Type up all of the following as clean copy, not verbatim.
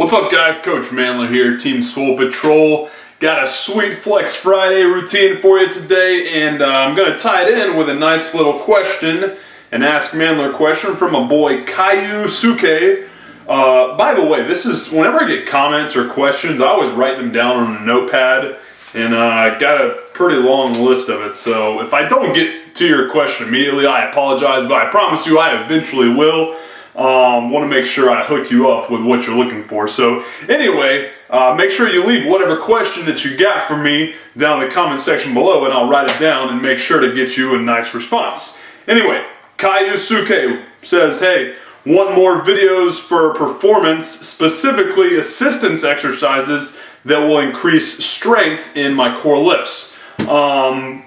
What's up guys, Coach MANdler here, Team Swole Patrol. Got a sweet Flex Friday routine for you today, and I'm going to tie it in with a nice little question, an Ask MANdler question from a boy, Caillou Suke. By the way, this is, whenever I get comments or questions, I always write them down on a notepad, and I got a pretty long list of it, so if I don't get to your question immediately, I apologize, but I promise you I eventually will. Want to make sure I hook you up with what you're looking for. So anyway, make sure you leave whatever question that you got for me down in the comment section below, and I'll write it down and make sure to get you a nice response. Anyway, Caillou Suke says, hey, want more videos for performance, specifically assistance exercises that will increase strength in my core lifts. Whenever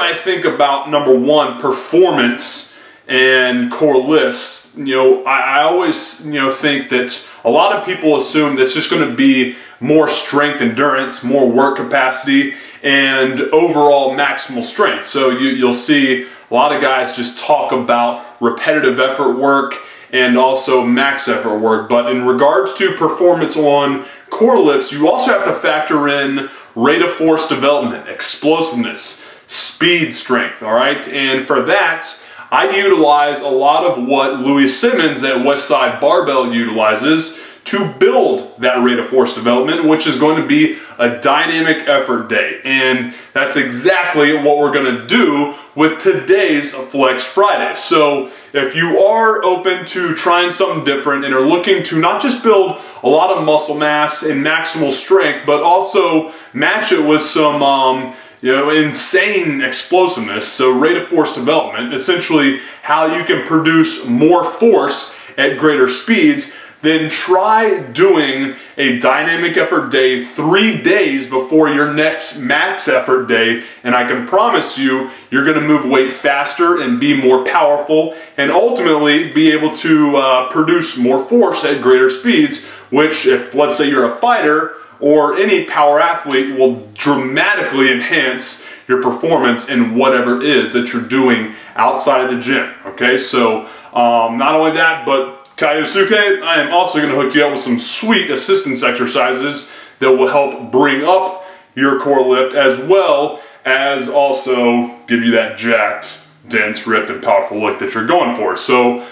I think about, number one, performance and core lifts, I always, think that a lot of people assume that's just going to be more strength endurance, more work capacity, and overall maximal strength. So you'll see a lot of guys just talk about repetitive effort work and also max effort work. But in regards to performance on core lifts, you also have to factor in rate of force development, explosiveness, speed strength, all right? And for that, I utilize a lot of what Louis Simmons at Westside Barbell utilizes to build that rate of force development, which is going to be a dynamic effort day. And that's exactly what we're going to do with today's Flex Friday. So if you are open to trying something different and are looking to not just build a lot of muscle mass and maximal strength, but also match it with some insane explosiveness, so rate of force development, essentially how you can produce more force at greater speeds, then try doing a dynamic effort day 3 days before your next max effort day, and I can promise you, you're going to move weight faster and be more powerful, and ultimately be able to produce more force at greater speeds, which, if let's say you're a fighter or any power athlete, will dramatically enhance your performance in whatever it is that you're doing outside of the gym, okay? So not only that, but Caillou Suke, I am also gonna hook you up with some sweet assistance exercises that will help bring up your core lift, as well as also give you that jacked, dense, ripped, and powerful look that you're going for. So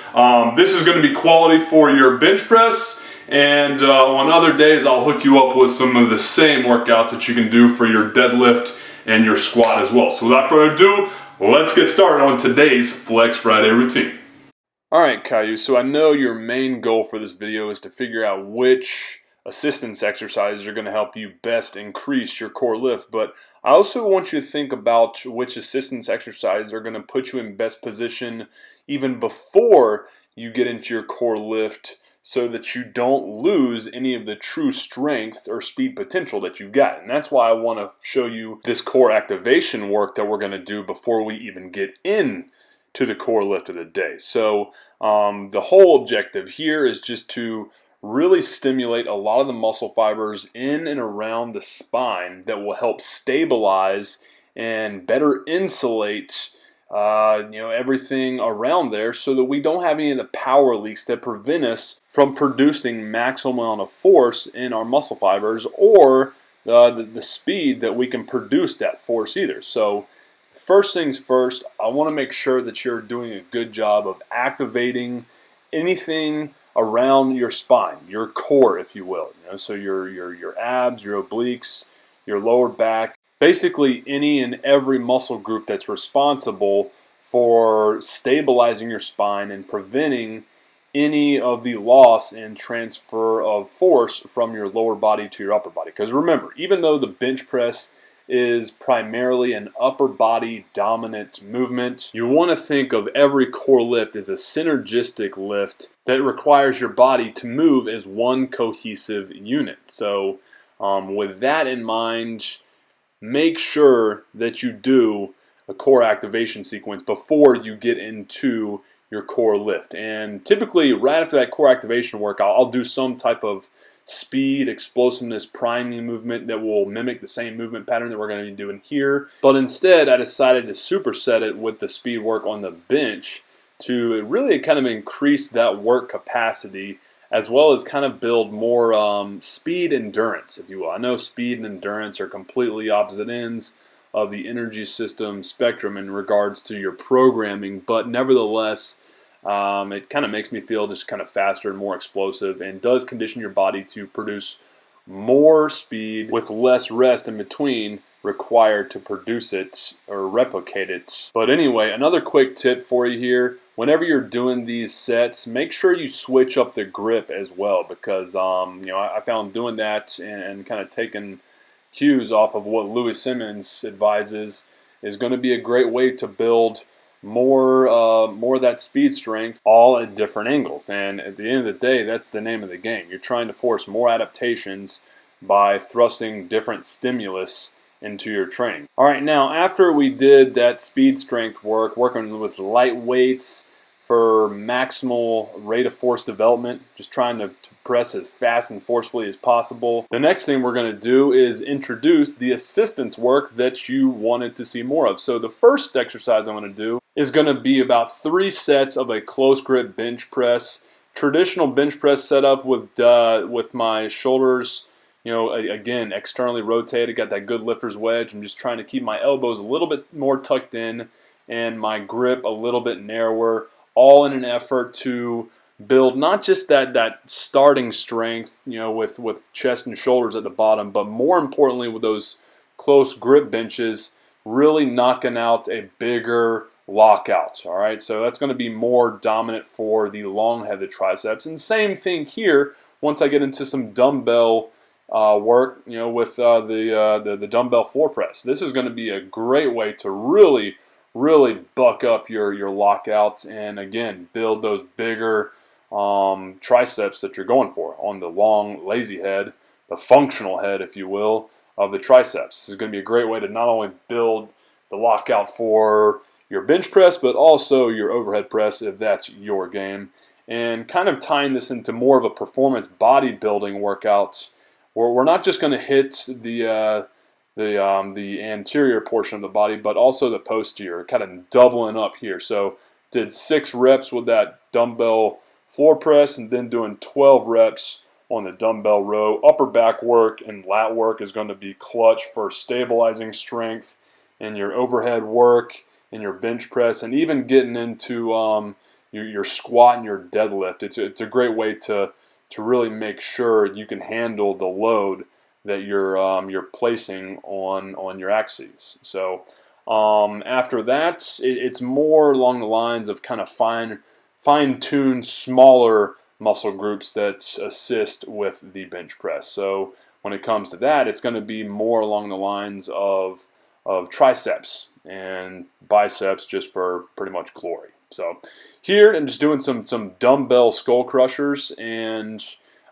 this is gonna be quality for your bench press, and on other days, I'll hook you up with some of the same workouts that you can do for your deadlift and your squat as well. So without further ado, let's get started on today's Flex Friday routine. All right, Caillou, so I know your main goal for this video is to figure out which assistance exercises are going to help you best increase your core lift, but I also want you to think about which assistance exercises are going to put you in best position even before you get into your core lift, so that you don't lose any of the true strength or speed potential that you've got. And that's why I want to show you this core activation work that we're going to do before we even get in to the core lift of the day. So the whole objective here is just to really stimulate a lot of the muscle fibers in and around the spine that will help stabilize and better insulate everything around there, so that we don't have any of the power leaks that prevent us from producing maximum amount of force in our muscle fibers, or the speed that we can produce that force either. So first things first, I want to make sure that you're doing a good job of activating anything around your spine, your core, if you will. So your abs, your obliques, your lower back, basically any and every muscle group that's responsible for stabilizing your spine and preventing any of the loss and transfer of force from your lower body to your upper body. Because remember, even though the bench press is primarily an upper body dominant movement, you want to think of every core lift as a synergistic lift that requires your body to move as one cohesive unit. So with that in mind, make sure that you do a core activation sequence before you get into your core lift. And typically right after that core activation work, I'll do some type of speed, explosiveness, priming movement that will mimic the same movement pattern that we're going to be doing here. But instead, I decided to superset it with the speed work on the bench to really kind of increase that work capacity as well as kind of build more speed endurance, if you will. I know speed and endurance are completely opposite ends of the energy system spectrum in regards to your programming, but nevertheless, it kind of makes me feel just kind of faster and more explosive, and does condition your body to produce more speed with less rest in between required to produce it or replicate it. But anyway, another quick tip for you here: whenever you're doing these sets, make sure you switch up the grip as well, because I found doing that and kind of taking cues off of what Louis Simmons advises is going to be a great way to build more of that speed strength, all at different angles. And at the end of the day, that's the name of the game. You're trying to force more adaptations by thrusting different stimulus into your training. All right, now after we did that speed strength work, working with light weights for maximal rate of force development, just trying to press as fast and forcefully as possible, the next thing we're going to do is introduce the assistance work that you wanted to see more of. So the first exercise I'm going to do is going to be about 3 sets of a close grip bench press. Traditional bench press setup with my shoulders, again, externally rotated, got that good lifter's wedge. I'm just trying to keep my elbows a little bit more tucked in and my grip a little bit narrower, all in an effort to build not just that starting strength, with chest and shoulders at the bottom, but more importantly with those close grip benches, really knocking out a bigger lockout. All right, so that's going to be more dominant for the long-headed triceps. And same thing here once I get into some dumbbell work, with the dumbbell floor press. This is going to be a great way to really buck up your lockout and again build those bigger triceps that you're going for on the long lazy head, the functional head, if you will, of the triceps. This is going to be a great way to not only build the lockout for your bench press, but also your overhead press if that's your game. And kind of tying this into more of a performance bodybuilding workout, where we're not just going to hit the anterior portion of the body, but also the posterior, kind of doubling up here. So did 6 reps with that dumbbell floor press, and then doing 12 reps on the dumbbell row. Upper back work and lat work is going to be clutch for stabilizing strength in your overhead work, in your bench press, and even getting into your squat and your deadlift. It's a great way to really make sure you can handle the load that you're placing on your axes. So after that, it's more along the lines of kind of fine-tuned smaller muscle groups that assist with the bench press. So when it comes to that, it's going to be more along the lines of triceps and biceps, just for pretty much glory. So here I'm just doing some dumbbell skull crushers, and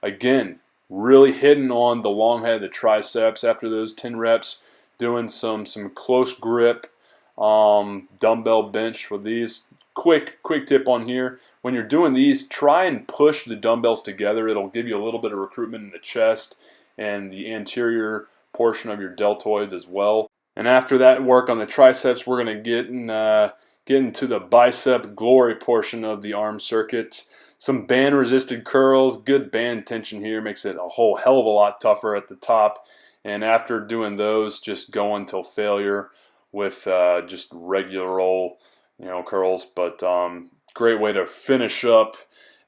again, really hitting on the long head of the triceps after those 10 reps, doing some close grip dumbbell bench with these. Quick tip on here: when you're doing these, try and push the dumbbells together. It'll give you a little bit of recruitment in the chest and the anterior portion of your deltoids as well. And after that work on the triceps, we're going to get into the bicep glory portion of the arm circuit. Some band resisted curls, good band tension here, makes it a whole hell of a lot tougher at the top. And after doing those, just go until failure with just regular old curls. But great way to finish up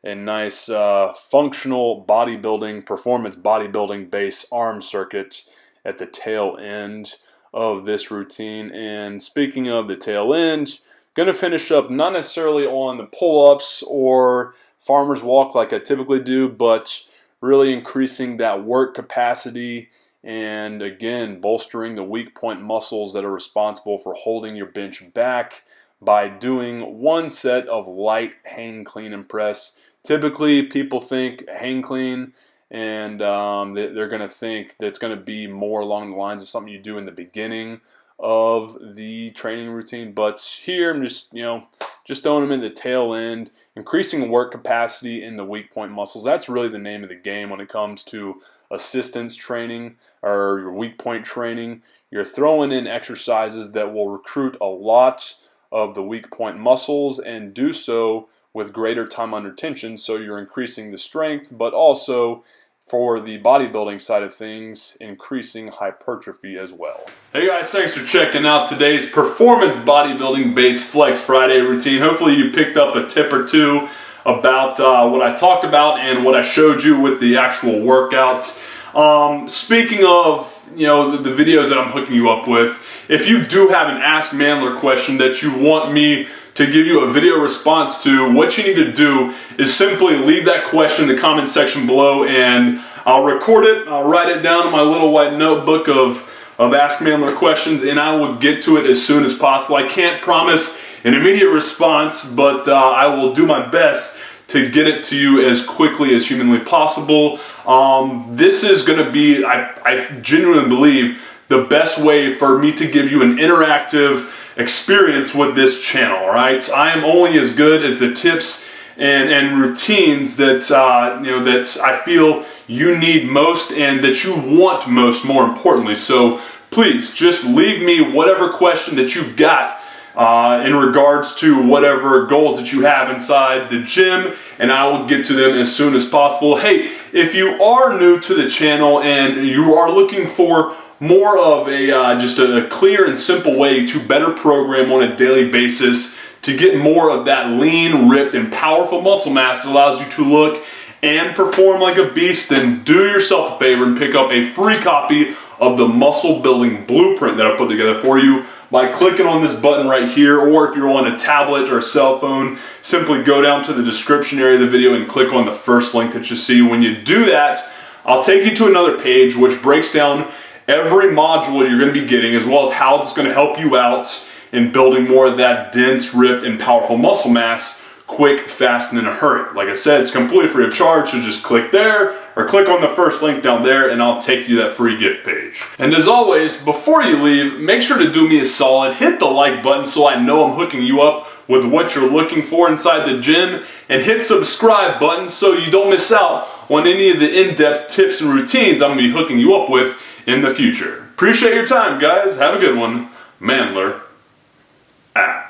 a nice functional bodybuilding, performance bodybuilding base arm circuit at the tail end of this routine. And speaking of the tail end, going to finish up not necessarily on the pull-ups or farmer's walk like I typically do, but really increasing that work capacity and again bolstering the weak point muscles that are responsible for holding your bench back by doing 1 set of light hang clean and press. Typically people think hang clean and they're going to think that it's going to be more along the lines of something you do in the beginning of the training routine, but here I'm just throwing them in the tail end, increasing work capacity in the weak point muscles. That's really the name of the game when it comes to assistance training or your weak point training. You're throwing in exercises that will recruit a lot of the weak point muscles and do so with greater time under tension, so you're increasing the strength, but also for the bodybuilding side of things, increasing hypertrophy as well. Hey guys, thanks for checking out today's performance bodybuilding based Flex Friday routine. Hopefully you picked up a tip or two about what I talked about and what I showed you with the actual workout. Speaking of, the videos that I'm hooking you up with, if you do have an Ask MANdler question that you want me to give you a video response to, what you need to do is simply leave that question in the comment section below and I'll record it, I'll write it down in my little white notebook of Ask MANdler questions, and I will get to it as soon as possible. I can't promise an immediate response, but I will do my best to get it to you as quickly as humanly possible. This is going to be, I genuinely believe, the best way for me to give you an interactive experience with this channel, all right? I am only as good as the tips and routines that that I feel you need most and that you want most, more importantly. So please just leave me whatever question that you've got in regards to whatever goals that you have inside the gym, and I will get to them as soon as possible. Hey, if you are new to the channel and you are looking for more of a just a clear and simple way to better program on a daily basis to get more of that lean, ripped, and powerful muscle mass that allows you to look and perform like a beast, then do yourself a favor and pick up a free copy of the muscle building blueprint that I put together for you by clicking on this button right here, or if you're on a tablet or a cell phone, simply go down to the description area of the video and click on the first link that you see. When you do that, I'll take you to another page which breaks down every module you're going to be getting, as well as how it's going to help you out in building more of that dense, ripped, and powerful muscle mass quick, fast, and in a hurry. Like I said, it's completely free of charge, so just click there or click on the first link down there and I'll take you to that free gift page. And as always, before you leave, make sure to do me a solid, hit the like button so I know I'm hooking you up with what you're looking for inside the gym, and hit subscribe button so you don't miss out on any of the in-depth tips and routines I'm going to be hooking you up with in the future. Appreciate your time, guys. Have a good one. MANdler out.